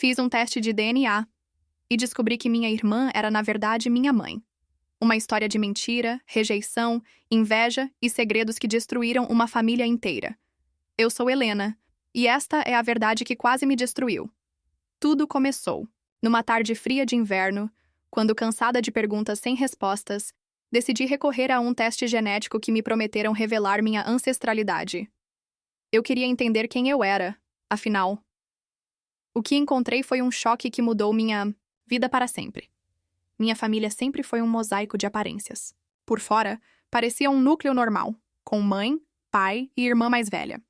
Fiz um teste de DNA e descobri que minha irmã era, na verdade, minha mãe. Uma história de mentira, rejeição, inveja e segredos que destruíram uma família inteira. Eu sou Helena, e esta é a verdade que quase me destruiu. Tudo começou numa tarde fria de inverno, quando, cansada de perguntas sem respostas, decidi recorrer a um teste genético que me prometeram revelar minha ancestralidade. Eu queria entender quem eu era, afinal. O que encontrei foi um choque que mudou minha vida para sempre. Minha família sempre foi um mosaico de aparências. Por fora, parecia um núcleo normal, com mãe, pai e irmã mais velha.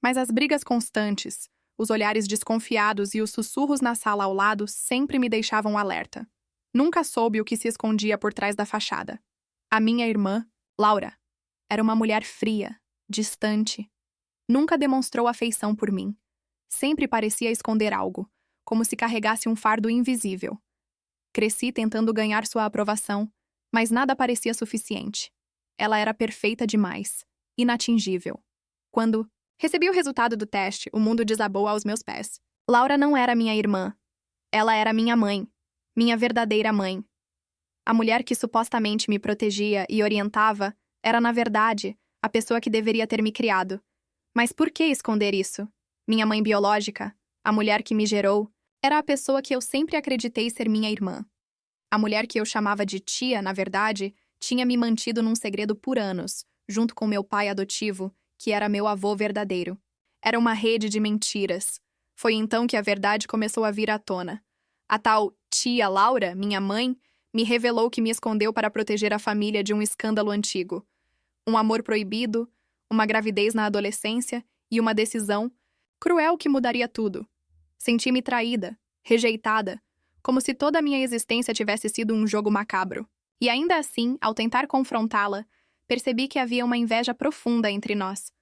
Mas as brigas constantes, os olhares desconfiados e os sussurros na sala ao lado sempre me deixavam alerta. Nunca soube o que se escondia por trás da fachada. A minha irmã, Laura, era uma mulher fria, distante. Nunca demonstrou afeição por mim. Sempre parecia esconder algo, como se carregasse um fardo invisível. Cresci tentando ganhar sua aprovação, mas nada parecia suficiente. Ela era perfeita demais, inatingível. Quando recebi o resultado do teste, o mundo desabou aos meus pés. Laura não era minha irmã. Ela era minha mãe, minha verdadeira mãe. A mulher que supostamente me protegia e orientava era, na verdade, a pessoa que deveria ter me criado. Mas por que esconder isso? Minha mãe biológica, a mulher que me gerou, era a pessoa que eu sempre acreditei ser minha irmã. A mulher que eu chamava de tia, na verdade, tinha me mantido num segredo por anos, junto com meu pai adotivo, que era meu avô verdadeiro. Era uma rede de mentiras. Foi então que a verdade começou a vir à tona. A tal tia Laura, minha mãe, me revelou que me escondeu para proteger a família de um escândalo antigo. Um amor proibido, uma gravidez na adolescência e uma decisão cruel que mudaria tudo. Senti-me traída, rejeitada, como se toda a minha existência tivesse sido um jogo macabro. E ainda assim, ao tentar confrontá-la, percebi que havia uma inveja profunda entre nós.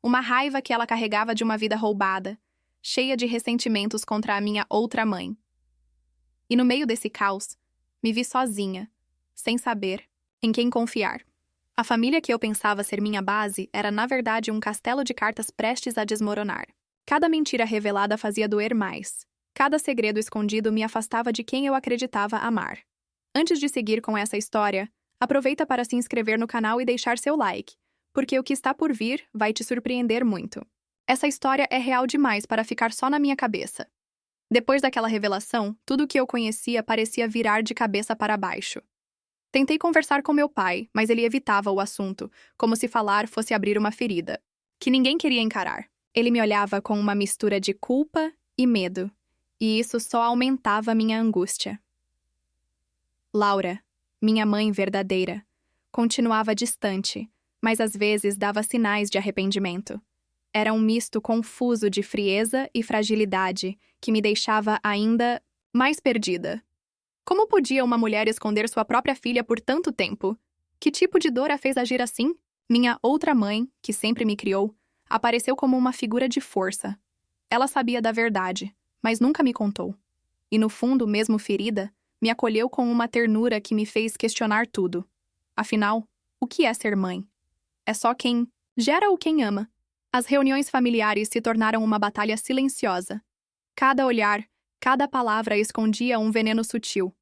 Uma raiva que ela carregava de uma vida roubada, cheia de ressentimentos contra a minha outra mãe. E no meio desse caos, me vi sozinha, sem saber em quem confiar. A família que eu pensava ser minha base era, na verdade, um castelo de cartas prestes a desmoronar. Cada mentira revelada fazia doer mais. Cada segredo escondido me afastava de quem eu acreditava amar. Antes de seguir com essa história, aproveita para se inscrever no canal e deixar seu like, porque o que está por vir vai te surpreender muito. Essa história é real demais para ficar só na minha cabeça. Depois daquela revelação, tudo o que eu conhecia parecia virar de cabeça para baixo. Tentei conversar com meu pai, mas ele evitava o assunto, como se falar fosse abrir uma ferida, que ninguém queria encarar. Ele me olhava com uma mistura de culpa e medo, e isso só aumentava minha angústia. Laura, minha mãe verdadeira, continuava distante, mas às vezes dava sinais de arrependimento. Era um misto confuso de frieza e fragilidade que me deixava ainda mais perdida. Como podia uma mulher esconder sua própria filha por tanto tempo? Que tipo de dor a fez agir assim? Minha outra mãe, que sempre me criou, apareceu como uma figura de força. Ela sabia da verdade, mas nunca me contou. E no fundo, mesmo ferida, me acolheu com uma ternura que me fez questionar tudo. Afinal, o que é ser mãe? É só quem gera ou quem ama. As reuniões familiares se tornaram uma batalha silenciosa. Cada olhar, cada palavra escondia um veneno sutil.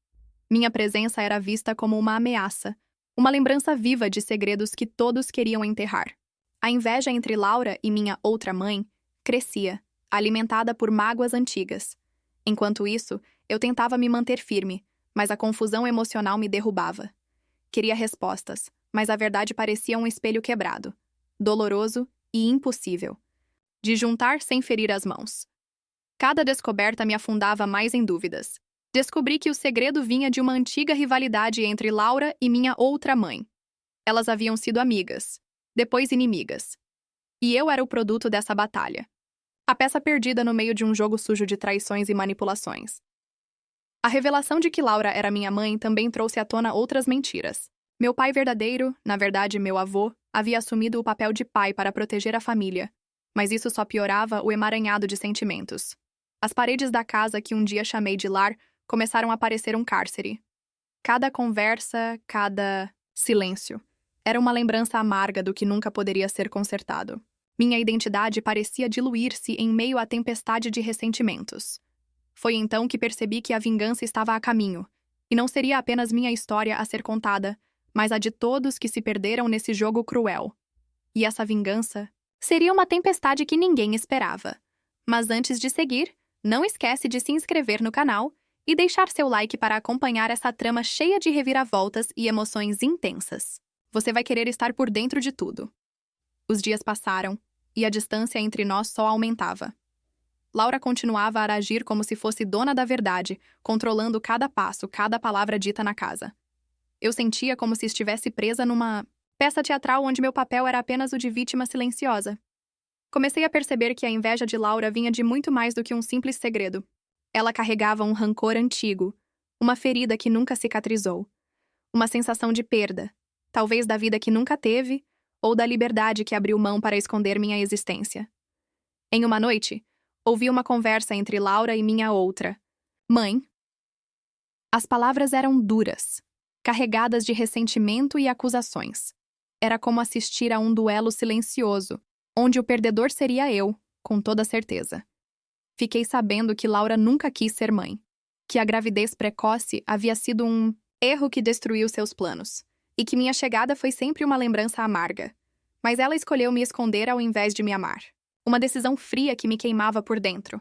Minha presença era vista como uma ameaça, uma lembrança viva de segredos que todos queriam enterrar. A inveja entre Laura e minha outra mãe crescia, alimentada por mágoas antigas. Enquanto isso, eu tentava me manter firme, mas a confusão emocional me derrubava. Queria respostas, mas a verdade parecia um espelho quebrado, doloroso e impossível de juntar sem ferir as mãos. Cada descoberta me afundava mais em dúvidas. Descobri que o segredo vinha de uma antiga rivalidade entre Laura e minha outra mãe. Elas haviam sido amigas, depois inimigas. E eu era o produto dessa batalha. A peça perdida no meio de um jogo sujo de traições e manipulações. A revelação de que Laura era minha mãe também trouxe à tona outras mentiras. Meu pai verdadeiro, na verdade meu avô, havia assumido o papel de pai para proteger a família, mas isso só piorava o emaranhado de sentimentos. As paredes da casa que um dia chamei de lar começaram a parecer um cárcere. Cada conversa, cada silêncio, era uma lembrança amarga do que nunca poderia ser consertado. Minha identidade parecia diluir-se em meio à tempestade de ressentimentos. Foi então que percebi que a vingança estava a caminho, e não seria apenas minha história a ser contada, mas a de todos que se perderam nesse jogo cruel. E essa vingança seria uma tempestade que ninguém esperava. Mas antes de seguir, não esquece de se inscrever no canal e deixar seu like para acompanhar essa trama cheia de reviravoltas e emoções intensas. Você vai querer estar por dentro de tudo. Os dias passaram, e a distância entre nós só aumentava. Laura continuava a agir como se fosse dona da verdade, controlando cada passo, cada palavra dita na casa. Eu sentia como se estivesse presa numa peça teatral onde meu papel era apenas o de vítima silenciosa. Comecei a perceber que a inveja de Laura vinha de muito mais do que um simples segredo. Ela carregava um rancor antigo, uma ferida que nunca cicatrizou, uma sensação de perda, talvez da vida que nunca teve, ou da liberdade que abriu mão para esconder minha existência. Em uma noite, ouvi uma conversa entre Laura e minha outra mãe. As palavras eram duras, carregadas de ressentimento e acusações. Era como assistir a um duelo silencioso, onde o perdedor seria eu, com toda certeza. Fiquei sabendo que Laura nunca quis ser mãe, que a gravidez precoce havia sido um erro que destruiu seus planos, e que minha chegada foi sempre uma lembrança amarga. Mas ela escolheu me esconder ao invés de me amar. Uma decisão fria que me queimava por dentro.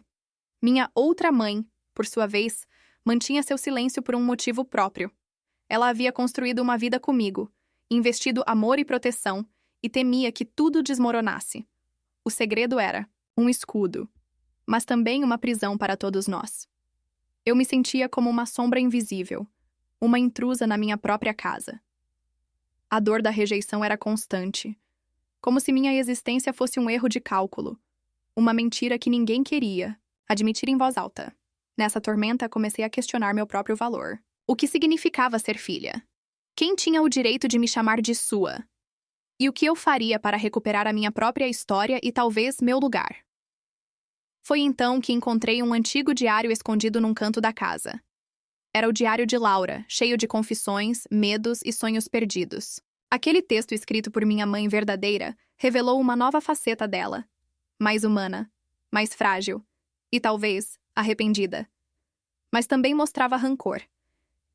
Minha outra mãe, por sua vez, mantinha seu silêncio por um motivo próprio. Ela havia construído uma vida comigo, investido amor e proteção, e temia que tudo desmoronasse. O segredo era um escudo, mas também uma prisão para todos nós. Eu me sentia como uma sombra invisível, uma intrusa na minha própria casa. A dor da rejeição era constante, como se minha existência fosse um erro de cálculo, uma mentira que ninguém queria admitir em voz alta. Nessa tormenta, comecei a questionar meu próprio valor. O que significava ser filha? Quem tinha o direito de me chamar de sua? E o que eu faria para recuperar a minha própria história e talvez meu lugar? Foi então que encontrei um antigo diário escondido num canto da casa. Era o diário de Laura, cheio de confissões, medos e sonhos perdidos. Aquele texto escrito por minha mãe verdadeira revelou uma nova faceta dela. Mais humana, mais frágil e, talvez, arrependida. Mas também mostrava rancor.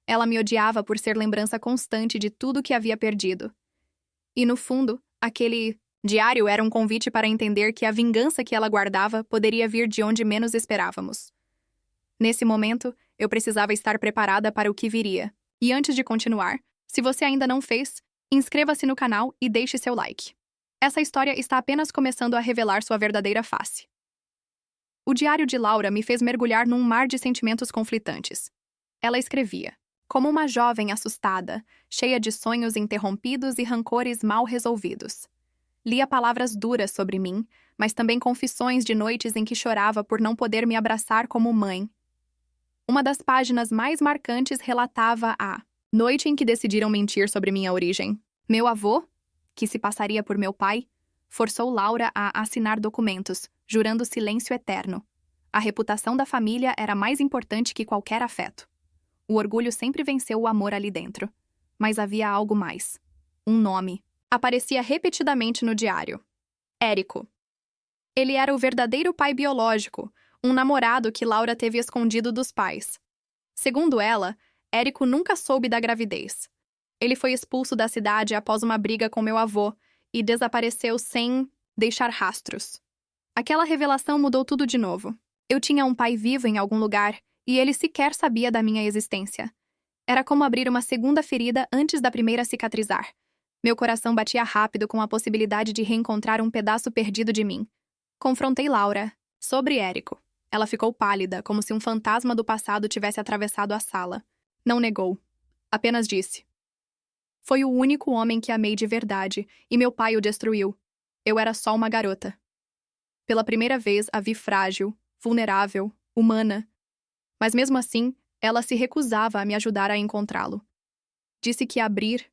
Ela me odiava por ser lembrança constante de tudo que havia perdido. E, no fundo, aquele diário era um convite para entender que a vingança que ela guardava poderia vir de onde menos esperávamos. Nesse momento, eu precisava estar preparada para o que viria. E antes de continuar, se você ainda não fez, inscreva-se no canal e deixe seu like. Essa história está apenas começando a revelar sua verdadeira face. O diário de Laura me fez mergulhar num mar de sentimentos conflitantes. Ela escrevia, como uma jovem assustada, cheia de sonhos interrompidos e rancores mal resolvidos. Lia palavras duras sobre mim, mas também confissões de noites em que chorava por não poder me abraçar como mãe. Uma das páginas mais marcantes relatava a noite em que decidiram mentir sobre minha origem. Meu avô, que se passaria por meu pai, forçou Laura a assinar documentos, jurando silêncio eterno. A reputação da família era mais importante que qualquer afeto. O orgulho sempre venceu o amor ali dentro. Mas havia algo mais. Um nome. Aparecia repetidamente no diário. Érico. Ele era o verdadeiro pai biológico, um namorado que Laura teve escondido dos pais. Segundo ela, Érico nunca soube da gravidez. Ele foi expulso da cidade após uma briga com meu avô e desapareceu sem deixar rastros. Aquela revelação mudou tudo de novo. Eu tinha um pai vivo em algum lugar e ele sequer sabia da minha existência. Era como abrir uma segunda ferida antes da primeira cicatrizar. Meu coração batia rápido com a possibilidade de reencontrar um pedaço perdido de mim. Confrontei Laura sobre Érico. Ela ficou pálida, como se um fantasma do passado tivesse atravessado a sala. Não negou. Apenas disse. Foi o único homem que amei de verdade, e meu pai o destruiu. Eu era só uma garota. Pela primeira vez a vi frágil, vulnerável, humana. Mas mesmo assim, ela se recusava a me ajudar a encontrá-lo. Disse que abrir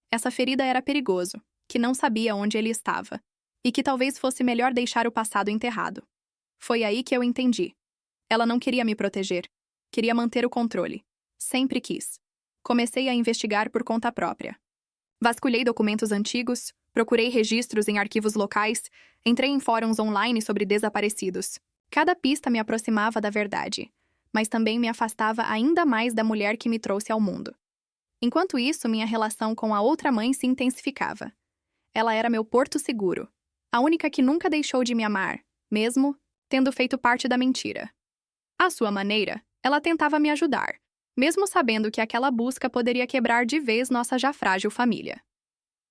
essa ferida era perigoso, que não sabia onde ele estava, e que talvez fosse melhor deixar o passado enterrado. Foi aí que eu entendi. Ela não queria me proteger. Queria manter o controle. Sempre quis. Comecei a investigar por conta própria. Vasculhei documentos antigos, procurei registros em arquivos locais, entrei em fóruns online sobre desaparecidos. Cada pista me aproximava da verdade. mas também me afastava ainda mais da mulher que me trouxe ao mundo. Enquanto isso, minha relação com a outra mãe se intensificava. Ela era meu porto seguro, a única que nunca deixou de me amar, mesmo tendo feito parte da mentira. À sua maneira, ela tentava me ajudar, mesmo sabendo que aquela busca poderia quebrar de vez nossa já frágil família.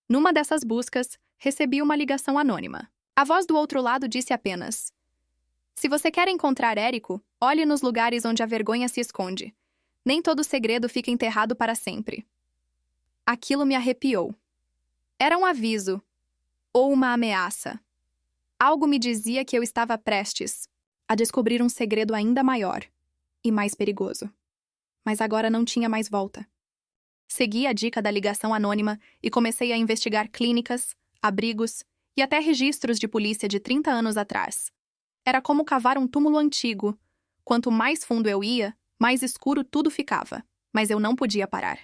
Numa dessas buscas, recebi uma ligação anônima. A voz do outro lado disse apenas: "Se você quer encontrar Érico, olhe nos lugares onde a vergonha se esconde. Nem todo segredo fica enterrado para sempre." Aquilo me arrepiou. Era um aviso, ou uma ameaça. Algo me dizia que eu estava prestes a descobrir um segredo ainda maior e mais perigoso. Mas agora não tinha mais volta. Segui a dica da ligação anônima e comecei a investigar clínicas, abrigos e até registros de polícia de 30 anos atrás. Era como cavar um túmulo antigo. Quanto mais fundo eu ia, mais escuro tudo ficava. Mas eu não podia parar.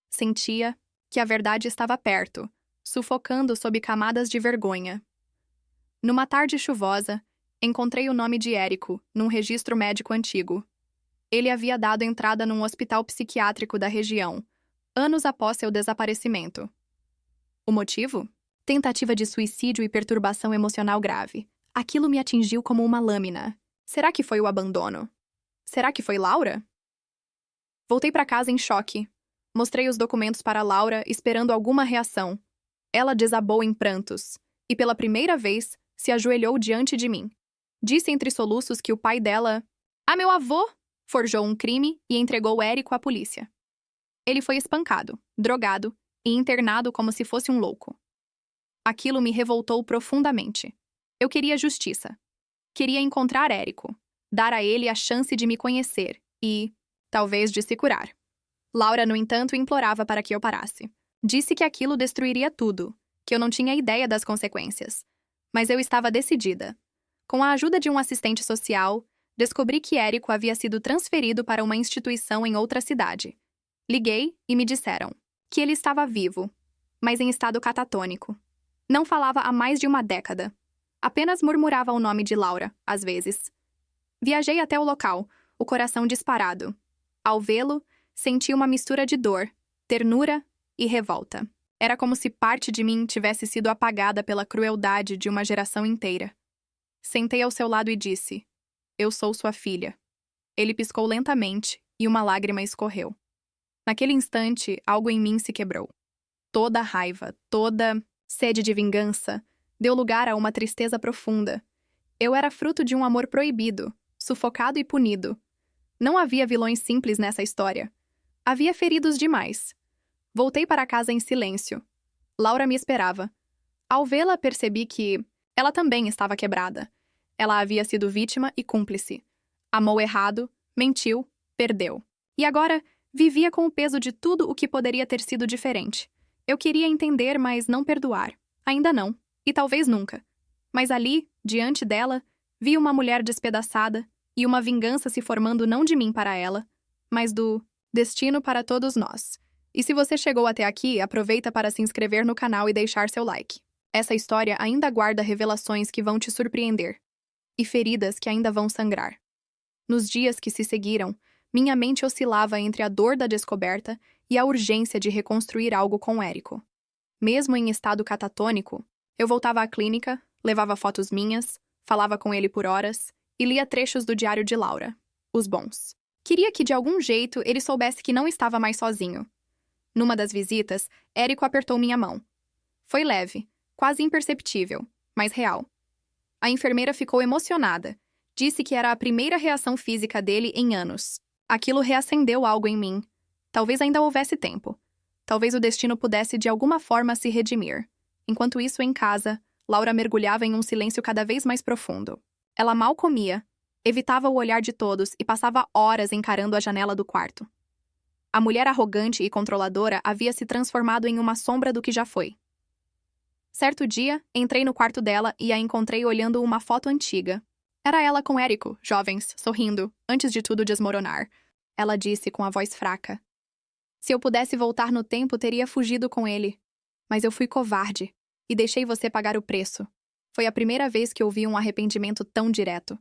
Sentia que a verdade estava perto, sufocando sob camadas de vergonha. Numa tarde chuvosa, encontrei o nome de Érico num registro médico antigo. Ele havia dado entrada num hospital psiquiátrico da região, anos após seu desaparecimento. O motivo? Tentativa de suicídio e perturbação emocional grave. Aquilo me atingiu como uma lâmina. Será que foi o abandono? Será que foi Laura? Voltei para casa em choque. Mostrei os documentos para Laura, esperando alguma reação. Ela desabou em prantos, e pela primeira vez, se ajoelhou diante de mim. Disse entre soluços que o pai dela, meu avô, forjou um crime e entregou Érico à polícia. Ele foi espancado, drogado e internado como se fosse um louco. Aquilo me revoltou profundamente. Eu queria justiça. Queria encontrar Érico, dar a ele a chance de me conhecer e, talvez, de se curar. Laura, no entanto, implorava para que eu parasse. Disse que aquilo destruiria tudo, que eu não tinha ideia das consequências. Mas eu estava decidida. Com a ajuda de um assistente social, descobri que Érico havia sido transferido para uma instituição em outra cidade. Liguei e me disseram que ele estava vivo, mas em estado catatônico. Não falava há mais de uma década. Apenas murmurava o nome de Laura, às vezes. Viajei até o local, o coração disparado. Ao vê-lo, senti uma mistura de dor, ternura e revolta. Era como se parte de mim tivesse sido apagada pela crueldade de uma geração inteira. Sentei ao seu lado e disse: "Eu sou sua filha." Ele piscou lentamente e uma lágrima escorreu. Naquele instante, algo em mim se quebrou. Toda a raiva, toda sede de vingança, deu lugar a uma tristeza profunda. Eu era fruto de um amor proibido, sufocado e punido. Não havia vilões simples nessa história. Havia feridos demais. Voltei para casa em silêncio. Laura me esperava. Ao vê-la, percebi que ela também estava quebrada. Ela havia sido vítima e cúmplice. Amou errado, mentiu, perdeu. E agora, vivia com o peso de tudo o que poderia ter sido diferente. Eu queria entender, mas não perdoar. Ainda não. E talvez nunca. Mas ali, diante dela, vi uma mulher despedaçada e uma vingança se formando não de mim para ela, mas do destino para todos nós. E se você chegou até aqui, aproveita para se inscrever no canal e deixar seu like. Essa história ainda guarda revelações que vão te surpreender e feridas que ainda vão sangrar. Nos dias que se seguiram, minha mente oscilava entre a dor da descoberta e a urgência de reconstruir algo com Érico. Mesmo em estado catatônico, eu voltava à clínica, levava fotos minhas, falava com ele por horas e lia trechos do diário de Laura, os bons. Queria que, de algum jeito, ele soubesse que não estava mais sozinho. Numa das visitas, Érico apertou minha mão. Foi leve, quase imperceptível, mas real. A enfermeira ficou emocionada. Disse que era a primeira reação física dele em anos. Aquilo reacendeu algo em mim. Talvez ainda houvesse tempo. Talvez o destino pudesse de alguma forma se redimir. Enquanto isso, em casa, Laura mergulhava em um silêncio cada vez mais profundo. Ela mal comia, evitava o olhar de todos e passava horas encarando a janela do quarto. A mulher arrogante e controladora havia se transformado em uma sombra do que já foi. Certo dia, entrei no quarto dela e a encontrei olhando uma foto antiga. Era ela com Érico, jovens, sorrindo, antes de tudo desmoronar. Ela disse com a voz fraca: "Se eu pudesse voltar no tempo, teria fugido com ele. Mas eu fui covarde e deixei você pagar o preço." Foi a primeira vez que ouvi um arrependimento tão direto.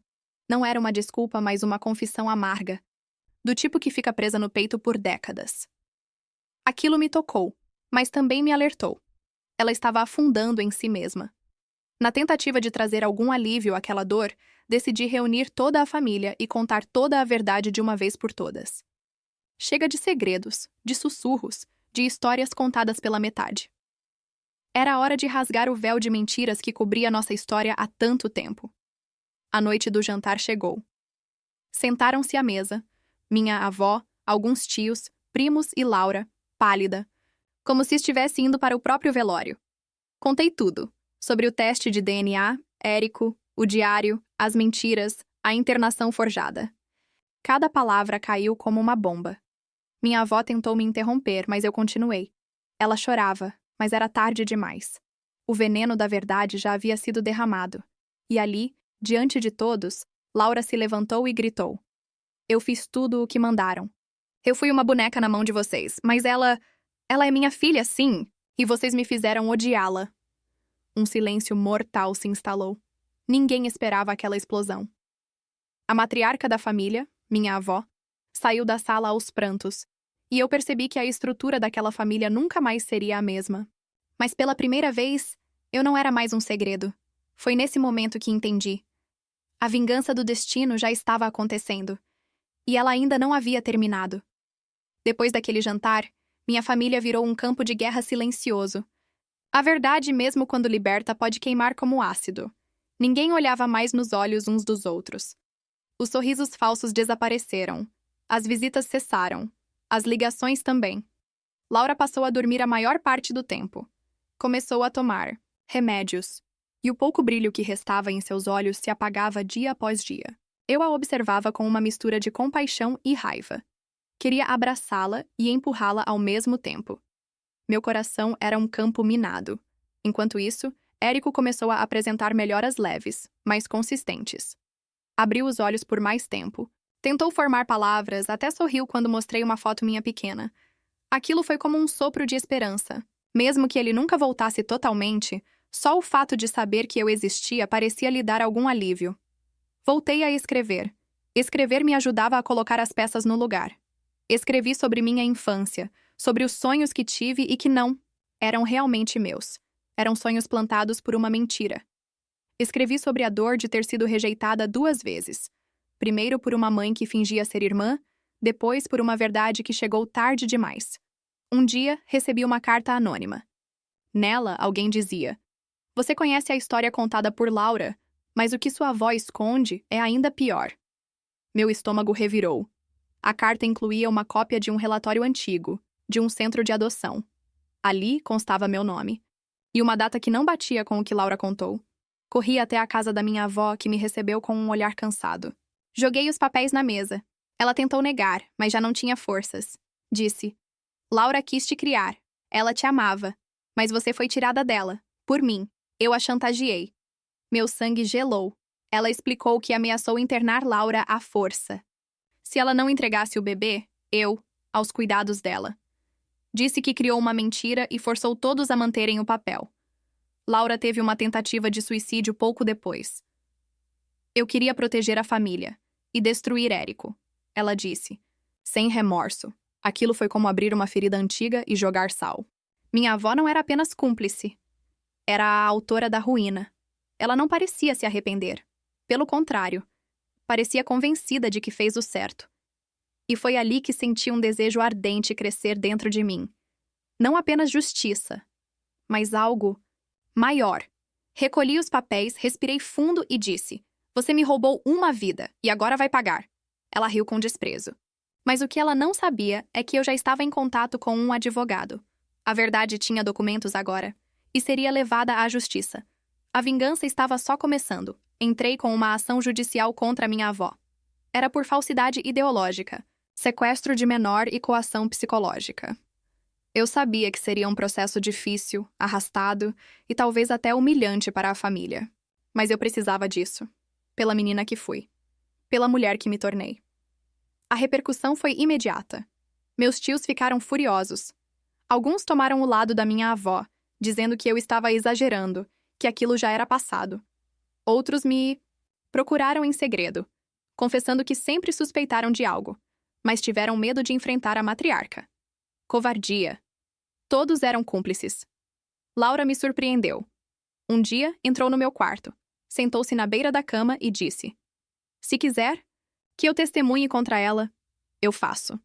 Não era uma desculpa, mas uma confissão amarga. do tipo que fica presa no peito por décadas. Aquilo me tocou, mas também me alertou. Ela estava afundando em si mesma. Na tentativa de trazer algum alívio àquela dor, decidi reunir toda a família e contar toda a verdade de uma vez por todas. Chega de segredos, de sussurros, de histórias contadas pela metade. Era a hora de rasgar o véu de mentiras que cobria nossa história há tanto tempo. A noite do jantar chegou. Sentaram-se à mesa, minha avó, alguns tios, primos e Laura, pálida, como se estivesse indo para o próprio velório. Contei tudo, sobre o teste de DNA, Érico, o diário, as mentiras, a internação forjada. Cada palavra caiu como uma bomba. Minha avó tentou me interromper, mas eu continuei. Ela chorava, mas era tarde demais. O veneno da verdade já havia sido derramado. E ali, diante de todos, Laura se levantou e gritou. Eu fiz tudo o que mandaram. Eu fui uma boneca na mão de vocês, mas ela é minha filha, sim, e vocês me fizeram odiá-la. Um silêncio mortal se instalou. Ninguém esperava aquela explosão. A matriarca da família, minha avó, saiu da sala aos prantos, e eu percebi que a estrutura daquela família nunca mais seria a mesma. Mas pela primeira vez, eu não era mais um segredo. Foi nesse momento que entendi. A vingança do destino já estava acontecendo, e ela ainda não havia terminado. Depois daquele jantar, minha família virou um campo de guerra silencioso. A verdade, mesmo quando liberta, pode queimar como ácido. Ninguém olhava mais nos olhos uns dos outros. Os sorrisos falsos desapareceram. As visitas cessaram. As ligações também. Laura passou a dormir a maior parte do tempo. Começou a tomar remédios. E o pouco brilho que restava em seus olhos se apagava dia após dia. Eu a observava com uma mistura de compaixão e raiva. Queria abraçá-la e empurrá-la ao mesmo tempo. Meu coração era um campo minado. Enquanto isso, Érico começou a apresentar melhoras leves, mais consistentes. Abriu os olhos por mais tempo. Tentou formar palavras, até sorriu quando mostrei uma foto minha pequena. Aquilo foi como um sopro de esperança. Mesmo que ele nunca voltasse totalmente, só o fato de saber que eu existia parecia lhe dar algum alívio. Voltei a escrever. Escrever me ajudava a colocar as peças no lugar. Escrevi sobre minha infância, sobre os sonhos que tive e que não eram realmente meus. Eram sonhos plantados por uma mentira. Escrevi sobre a dor de ter sido rejeitada 2 vezes. Primeiro por uma mãe que fingia ser irmã, depois por uma verdade que chegou tarde demais. Um dia, recebi uma carta anônima. Nela, alguém dizia: Você conhece a história contada por Laura, mas o que sua avó esconde é ainda pior. Meu estômago revirou. A carta incluía uma cópia de um relatório antigo, de um centro de adoção. Ali constava meu nome. E uma data que não batia com o que Laura contou. Corri até a casa da minha avó, que me recebeu com um olhar cansado. Joguei os papéis na mesa. Ela tentou negar, mas já não tinha forças. Disse: Laura quis te criar. Ela te amava. Mas você foi tirada dela. Por mim. Eu a chantageei. Meu sangue gelou. Ela explicou que ameaçou internar Laura à força. Se ela não entregasse o bebê, aos cuidados dela. Disse que criou uma mentira e forçou todos a manterem o papel. Laura teve uma tentativa de suicídio pouco depois. Eu queria proteger a família e destruir Érico, ela disse, sem remorso. Aquilo foi como abrir uma ferida antiga e jogar sal. Minha avó não era apenas cúmplice. Era a autora da ruína. Ela não parecia se arrepender. Pelo contrário, parecia convencida de que fez o certo. E foi ali que senti um desejo ardente crescer dentro de mim. Não apenas justiça, mas algo maior. Recolhi os papéis, respirei fundo e disse: Você me roubou uma vida e agora vai pagar. Ela riu com desprezo. Mas o que ela não sabia é que eu já estava em contato com um advogado. A verdade tinha documentos agora e seria levada à justiça. A vingança estava só começando. Entrei com uma ação judicial contra minha avó. Era por falsidade ideológica, sequestro de menor e coação psicológica. Eu sabia que seria um processo difícil, arrastado e talvez até humilhante para a família. Mas eu precisava disso. Pela menina que fui. Pela mulher que me tornei. A repercussão foi imediata. Meus tios ficaram furiosos. Alguns tomaram o lado da minha avó, dizendo que eu estava exagerando, que aquilo já era passado. Outros me procuraram em segredo, confessando que sempre suspeitaram de algo, mas tiveram medo de enfrentar a matriarca. Covardia. Todos eram cúmplices. Laura me surpreendeu. Um dia, entrou no meu quarto, sentou-se na beira da cama e disse: "Se quiser que eu testemunhe contra ela, eu faço."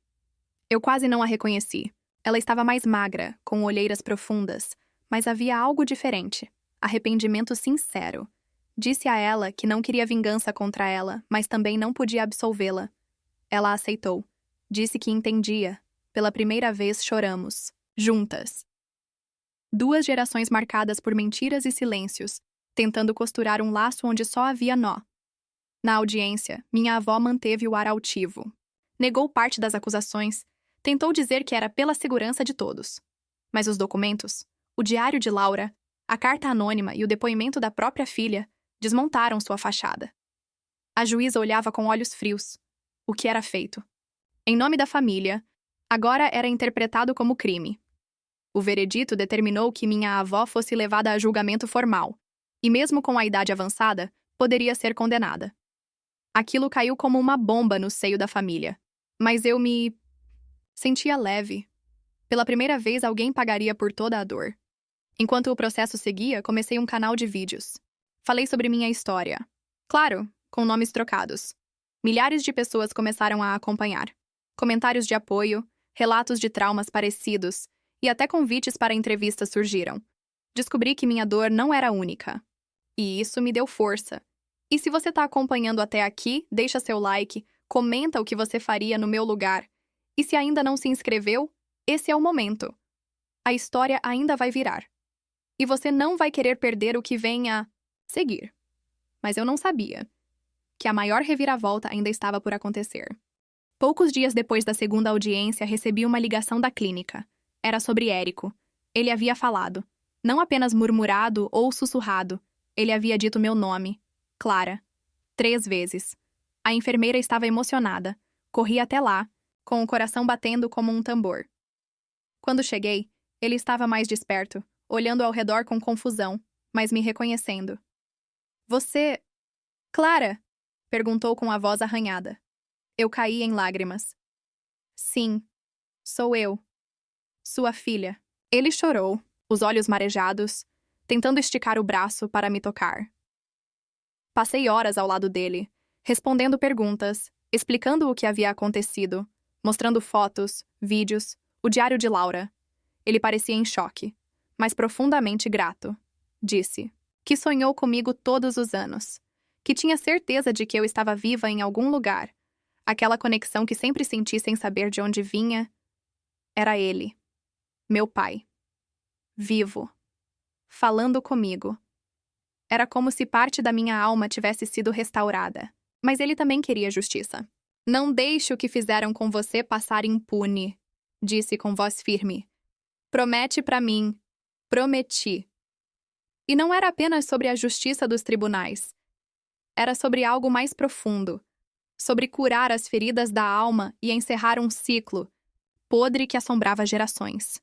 Eu quase não a reconheci. Ela estava mais magra, com olheiras profundas, mas havia algo diferente. Arrependimento sincero. Disse a ela que não queria vingança contra ela, mas também não podia absolvê-la. Ela aceitou. Disse que entendia. Pela primeira vez choramos. Juntas. 2 gerações marcadas por mentiras e silêncios, tentando costurar um laço onde só havia nó. Na audiência, minha avó manteve o ar altivo. Negou parte das acusações, tentou dizer que era pela segurança de todos. Mas os documentos, o diário de Laura, a carta anônima e o depoimento da própria filha desmontaram sua fachada. A juíza olhava com olhos frios. O que era feito? Em nome da família, agora era interpretado como crime. O veredito determinou que minha avó fosse levada a julgamento formal, e mesmo com a idade avançada, poderia ser condenada. Aquilo caiu como uma bomba no seio da família, mas eu me sentia leve. Pela primeira vez, alguém pagaria por toda a dor. Enquanto o processo seguia, comecei um canal de vídeos. Falei sobre minha história. Claro, com nomes trocados. Milhares de pessoas começaram a acompanhar. Comentários de apoio, relatos de traumas parecidos, e até convites para entrevistas surgiram. Descobri que minha dor não era única. E isso me deu força. E se você está acompanhando até aqui, deixa seu like, comenta o que você faria no meu lugar. E se ainda não se inscreveu, esse é o momento. A história ainda vai virar. E você não vai querer perder o que vem a seguir. Mas eu não sabia que a maior reviravolta ainda estava por acontecer. Poucos dias depois da segunda audiência, recebi uma ligação da clínica. Era sobre Érico. Ele havia falado. Não apenas murmurado ou sussurrado. Ele havia dito meu nome. Clara. 3 vezes. A enfermeira estava emocionada. Corri até lá, com o coração batendo como um tambor. Quando cheguei, ele estava mais desperto, olhando ao redor com confusão, mas me reconhecendo. "Você... Clara?" perguntou com a voz arranhada. Eu caí em lágrimas. "Sim, sou eu. Sua filha." Ele chorou, os olhos marejados, tentando esticar o braço para me tocar. Passei horas ao lado dele, respondendo perguntas, explicando o que havia acontecido, mostrando fotos, vídeos, o diário de Laura. Ele parecia em choque, mas profundamente grato. Disse que sonhou comigo todos os anos, que tinha certeza de que eu estava viva em algum lugar. Aquela conexão que sempre senti sem saber de onde vinha. Era ele, meu pai. Vivo. Falando comigo. Era como se parte da minha alma tivesse sido restaurada. Mas ele também queria justiça. "Não deixe o que fizeram com você passar impune", disse com voz firme. "Promete pra mim." Prometi. E não era apenas sobre a justiça dos tribunais. Era sobre algo mais profundo. Sobre curar as feridas da alma e encerrar um ciclo podre que assombrava gerações.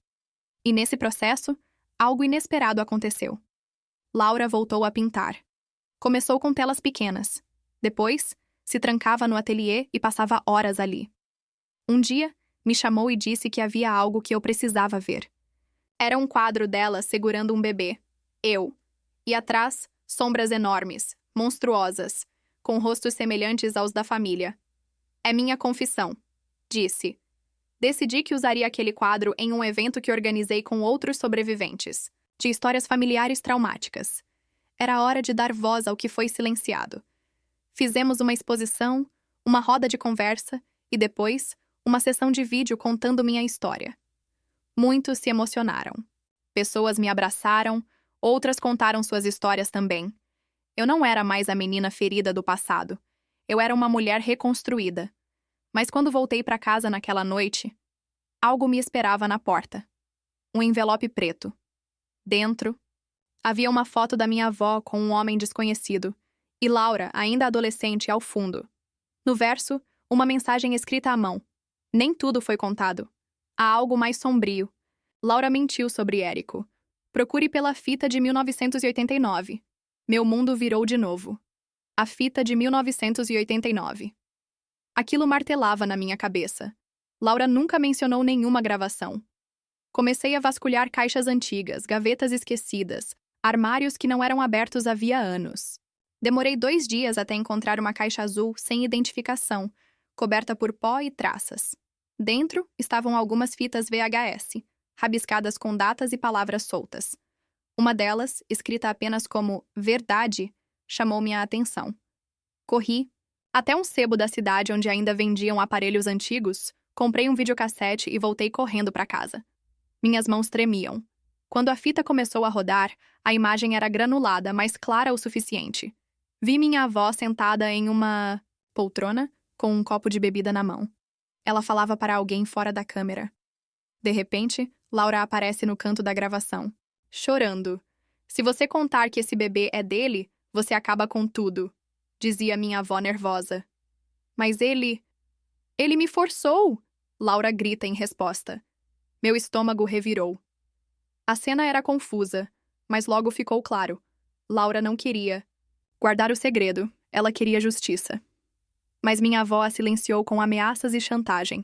E nesse processo, algo inesperado aconteceu. Laura voltou a pintar. Começou com telas pequenas. Depois, se trancava no ateliê e passava horas ali. Um dia, me chamou e disse que havia algo que eu precisava ver. Era um quadro dela segurando um bebê. Eu. E atrás, sombras enormes, monstruosas, com rostos semelhantes aos da família. "É minha confissão", disse. Decidi que usaria aquele quadro em um evento que organizei com outros sobreviventes, de histórias familiares traumáticas. Era hora de dar voz ao que foi silenciado. Fizemos uma exposição, uma roda de conversa e depois, uma sessão de vídeo contando minha história. Muitos se emocionaram. Pessoas me abraçaram, outras contaram suas histórias também. Eu não era mais a menina ferida do passado. Eu era uma mulher reconstruída. Mas quando voltei para casa naquela noite, algo me esperava na porta. Um envelope preto. Dentro, havia uma foto da minha avó com um homem desconhecido, e Laura, ainda adolescente, ao fundo. No verso, uma mensagem escrita à mão. Nem tudo foi contado. Há algo mais sombrio. Laura mentiu sobre Érico. Procure pela fita de 1989. Meu mundo virou de novo. A fita de 1989. Aquilo martelava na minha cabeça. Laura nunca mencionou nenhuma gravação. Comecei a vasculhar caixas antigas, gavetas esquecidas, armários que não eram abertos havia anos. Demorei 2 dias até encontrar uma caixa azul sem identificação, coberta por pó e traças. Dentro estavam algumas fitas VHS, rabiscadas com datas e palavras soltas. Uma delas, escrita apenas como Verdade, chamou minha atenção. Corri até um sebo da cidade onde ainda vendiam aparelhos antigos, comprei um videocassete e voltei correndo para casa. Minhas mãos tremiam. Quando a fita começou a rodar, a imagem era granulada, mas clara o suficiente. Vi minha avó sentada em uma poltrona, com um copo de bebida na mão. Ela falava para alguém fora da câmera. De repente, Laura aparece no canto da gravação, chorando. Se você contar que esse bebê é dele, você acaba com tudo, dizia minha avó nervosa. Mas ele me forçou! Laura grita em resposta. Meu estômago revirou. A cena era confusa, mas logo ficou claro. Laura não queria guardar o segredo, ela queria justiça. Mas minha avó a silenciou com ameaças e chantagem.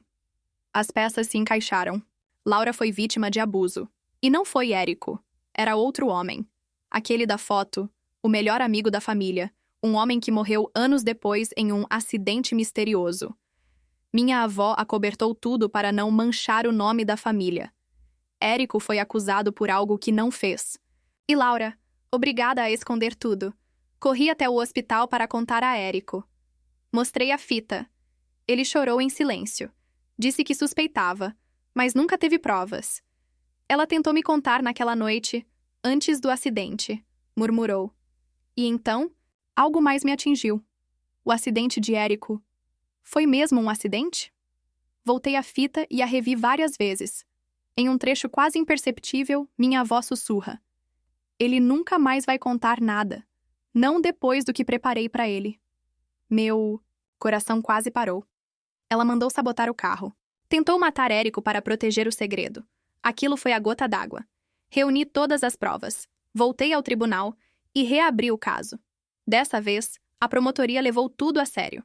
As peças se encaixaram. Laura foi vítima de abuso. E não foi Érico. Era outro homem. Aquele da foto, o melhor amigo da família, um homem que morreu anos depois em um acidente misterioso. Minha avó acobertou tudo para não manchar o nome da família. Érico foi acusado por algo que não fez. E Laura, obrigada a esconder tudo, corri até o hospital para contar a Érico. Mostrei a fita. Ele chorou em silêncio. Disse que suspeitava, mas nunca teve provas. Ela tentou me contar naquela noite, antes do acidente, murmurou. E então, algo mais me atingiu. O acidente de Érico. Foi mesmo um acidente? Voltei a fita e a revi várias vezes. Em um trecho quase imperceptível, minha avó sussurra. Ele nunca mais vai contar nada. Não depois do que preparei para ele. Meu coração quase parou. Ela mandou sabotar o carro. Tentou matar Érico para proteger o segredo. Aquilo foi a gota d'água. Reuni todas as provas. Voltei ao tribunal e reabri o caso. Dessa vez, a promotoria levou tudo a sério.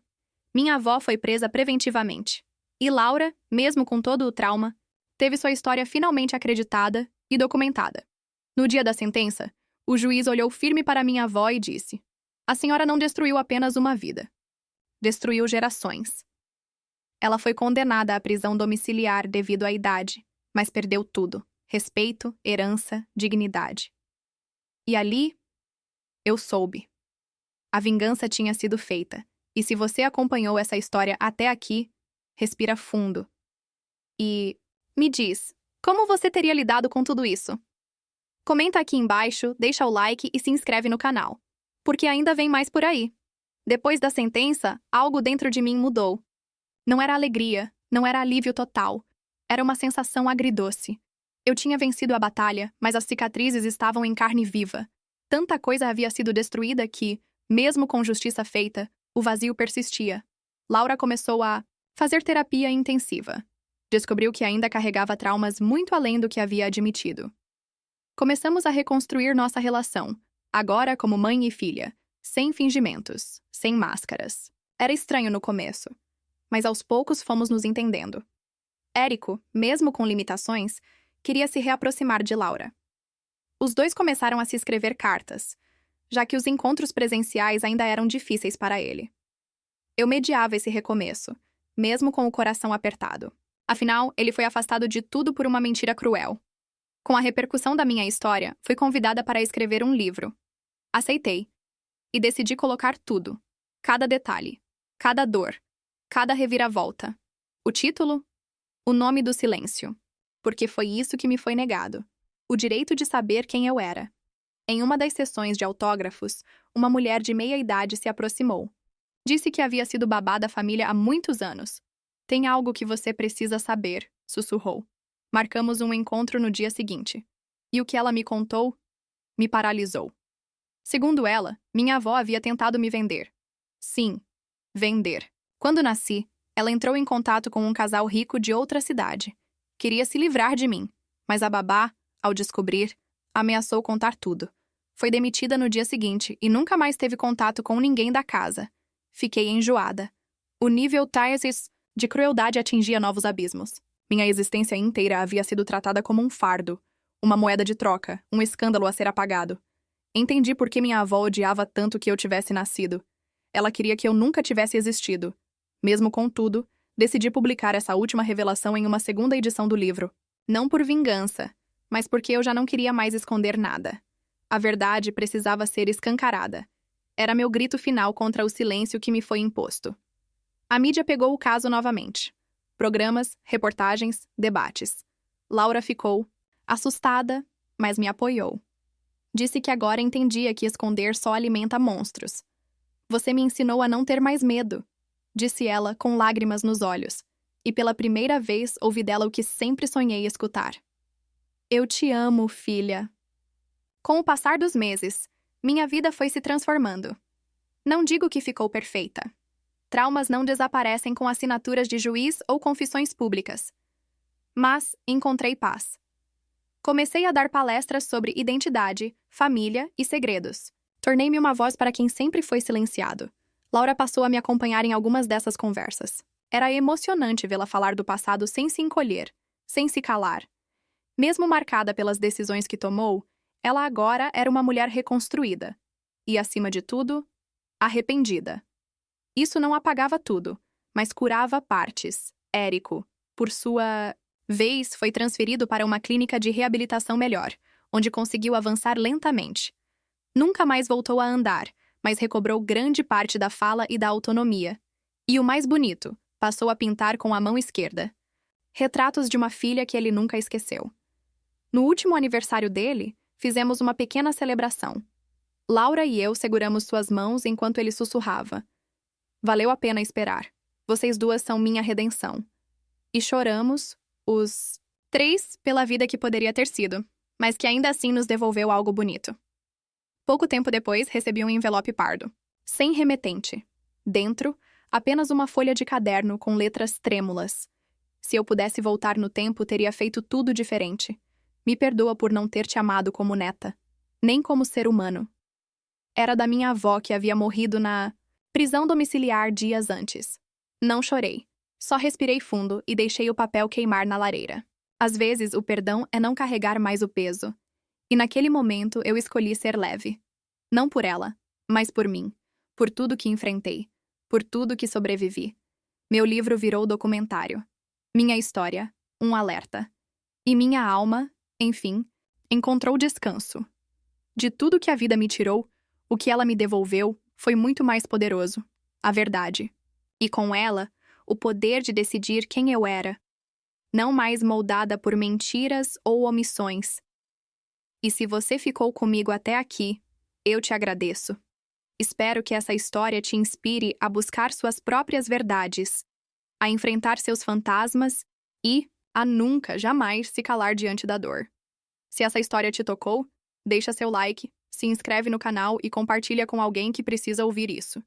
Minha avó foi presa preventivamente. E Laura, mesmo com todo o trauma, teve sua história finalmente acreditada e documentada. No dia da sentença, o juiz olhou firme para minha avó e disse: A senhora não destruiu apenas uma vida. Destruiu gerações. Ela foi condenada à prisão domiciliar devido à idade, mas perdeu tudo: respeito, herança, dignidade. E ali, eu soube. A vingança tinha sido feita, e se você acompanhou essa história até aqui, respira fundo. E me diz, como você teria lidado com tudo isso? Comenta aqui embaixo, deixa o like e se inscreve no canal, porque ainda vem mais por aí. Depois da sentença, algo dentro de mim mudou. Não era alegria, não era alívio total. Era uma sensação agridoce. Eu tinha vencido a batalha, mas as cicatrizes estavam em carne viva. Tanta coisa havia sido destruída que, mesmo com justiça feita, o vazio persistia. Laura começou a fazer terapia intensiva. Descobriu que ainda carregava traumas muito além do que havia admitido. Começamos a reconstruir nossa relação, agora como mãe e filha, sem fingimentos, sem máscaras. Era estranho no começo, mas aos poucos fomos nos entendendo. Érico, mesmo com limitações, queria se reaproximar de Laura. Os dois começaram a se escrever cartas, já que os encontros presenciais ainda eram difíceis para ele. Eu mediava esse recomeço, mesmo com o coração apertado. Afinal, ele foi afastado de tudo por uma mentira cruel. Com a repercussão da minha história, fui convidada para escrever um livro. Aceitei. E decidi colocar tudo. Cada detalhe. Cada dor. Cada reviravolta. O título? O Nome do Silêncio. Porque foi isso que me foi negado. O direito de saber quem eu era. Em uma das sessões de autógrafos, uma mulher de meia idade se aproximou. Disse que havia sido babá da família há muitos anos. Tem algo que você precisa saber, sussurrou. Marcamos um encontro no dia seguinte. E o que ela me contou me paralisou. Segundo ela, minha avó havia tentado me vender. Sim, vender. Quando nasci, ela entrou em contato com um casal rico de outra cidade. Queria se livrar de mim, mas a babá, ao descobrir, ameaçou contar tudo. Foi demitida no dia seguinte e nunca mais teve contato com ninguém da casa. Fiquei enjoada. O nível Tarsis de crueldade atingia novos abismos. Minha existência inteira havia sido tratada como um fardo, uma moeda de troca, um escândalo a ser apagado. Entendi por que minha avó odiava tanto que eu tivesse nascido. Ela queria que eu nunca tivesse existido. Mesmo contudo, decidi publicar essa última revelação em uma segunda edição do livro. Não por vingança, mas porque eu já não queria mais esconder nada. A verdade precisava ser escancarada. Era meu grito final contra o silêncio que me foi imposto. A mídia pegou o caso novamente. Programas, reportagens, debates. Laura ficou assustada, mas me apoiou. Disse que agora entendia que esconder só alimenta monstros. Você me ensinou a não ter mais medo, disse ela com lágrimas nos olhos, e pela primeira vez ouvi dela o que sempre sonhei escutar. Eu te amo, filha. Com o passar dos meses, minha vida foi se transformando. Não digo que ficou perfeita. Traumas não desaparecem com assinaturas de juiz ou confissões públicas. Mas encontrei paz. Comecei a dar palestras sobre identidade, família e segredos. Tornei-me uma voz para quem sempre foi silenciado. Laura passou a me acompanhar em algumas dessas conversas. Era emocionante vê-la falar do passado sem se encolher, sem se calar. Mesmo marcada pelas decisões que tomou, ela agora era uma mulher reconstruída. E, acima de tudo, arrependida. Isso não apagava tudo, mas curava partes. Érico, por sua vez, foi transferido para uma clínica de reabilitação melhor, onde conseguiu avançar lentamente. Nunca mais voltou a andar, mas recobrou grande parte da fala e da autonomia. E o mais bonito, passou a pintar com a mão esquerda. Retratos de uma filha que ele nunca esqueceu. No último aniversário dele, fizemos uma pequena celebração. Laura e eu seguramos suas mãos enquanto ele sussurrava. Valeu a pena esperar. Vocês duas são minha redenção. E choramos, os três, pela vida que poderia ter sido, mas que ainda assim nos devolveu algo bonito. Pouco tempo depois, recebi um envelope pardo, sem remetente. Dentro, apenas uma folha de caderno com letras trêmulas. Se eu pudesse voltar no tempo, teria feito tudo diferente. Me perdoa por não ter te amado como neta, nem como ser humano. Era da minha avó que havia morrido na prisão domiciliar dias antes. Não chorei. Só respirei fundo e deixei o papel queimar na lareira. Às vezes, o perdão é não carregar mais o peso. E naquele momento, eu escolhi ser leve. Não por ela, mas por mim. Por tudo que enfrentei. Por tudo que sobrevivi. Meu livro virou documentário. Minha história, um alerta. E minha alma, enfim, encontrou descanso. De tudo que a vida me tirou, o que ela me devolveu foi muito mais poderoso. A verdade. E com ela, o poder de decidir quem eu era. Não mais moldada por mentiras ou omissões. E se você ficou comigo até aqui, eu te agradeço. Espero que essa história te inspire a buscar suas próprias verdades, a enfrentar seus fantasmas e a nunca, jamais se calar diante da dor. Se essa história te tocou, deixa seu like, se inscreve no canal e compartilha com alguém que precisa ouvir isso.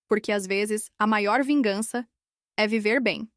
Porque às vezes a maior vingança é viver bem.